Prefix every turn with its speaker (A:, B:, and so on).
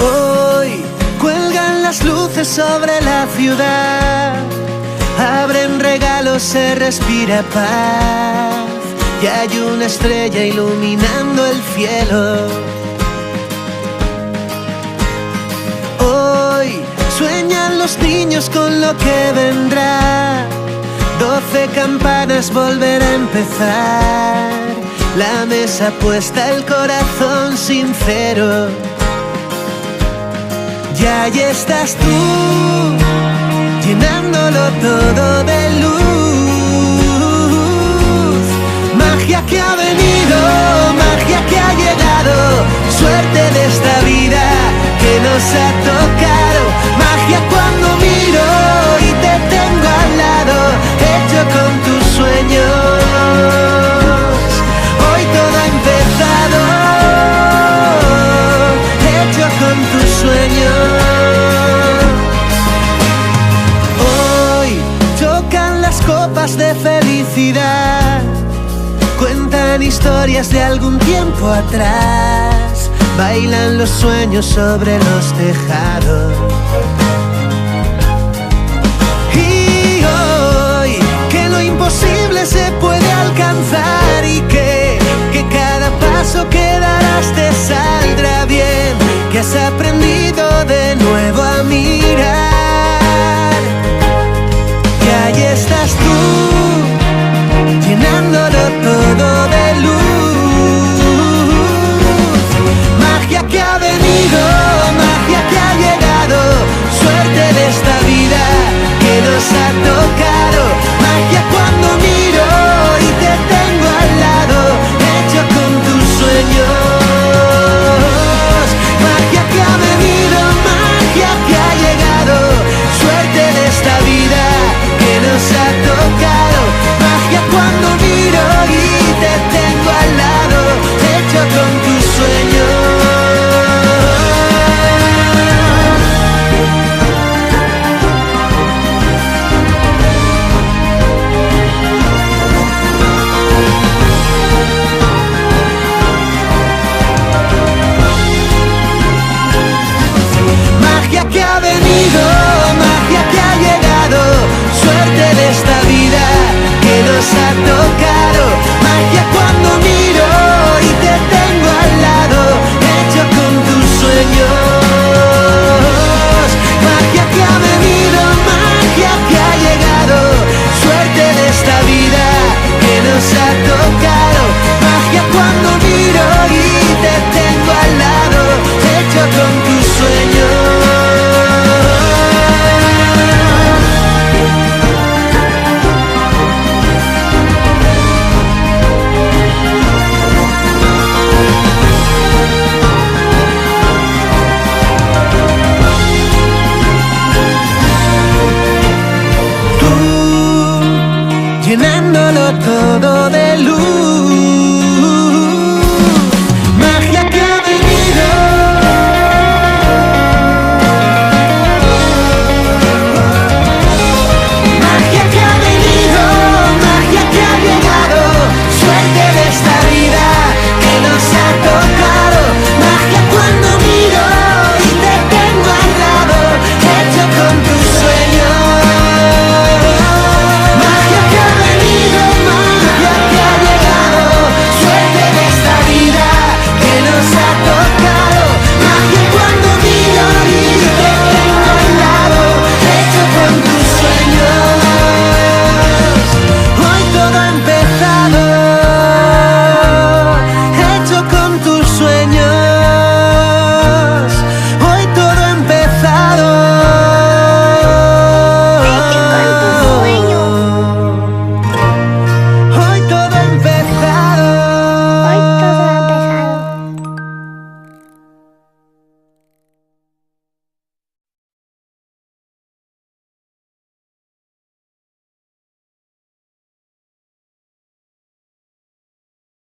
A: Hoy cuelgan las luces sobre la ciudad, abren regalos, se respira paz, y hay una estrella iluminando el cielo. Hoy sueñan los niños con lo que vendrá, 12 campanas volver a empezar, la mesa puesta, el corazón sincero. Y ahí estás tú, llenándolo todo de luz. Magia que ha venido, magia que ha llegado, suerte de esta vida que nos ha tocado. Magia cuando miro y te tengo al lado, hecho con tus sueños. Hoy todo ha empezado, hecho con tus sueños. Copas de felicidad cuentan historias de algún tiempo atrás, bailan los sueños sobre los tejados. Y hoy que lo imposible se puede alcanzar y que cada paso que darás te saldrá bien, que has aprendido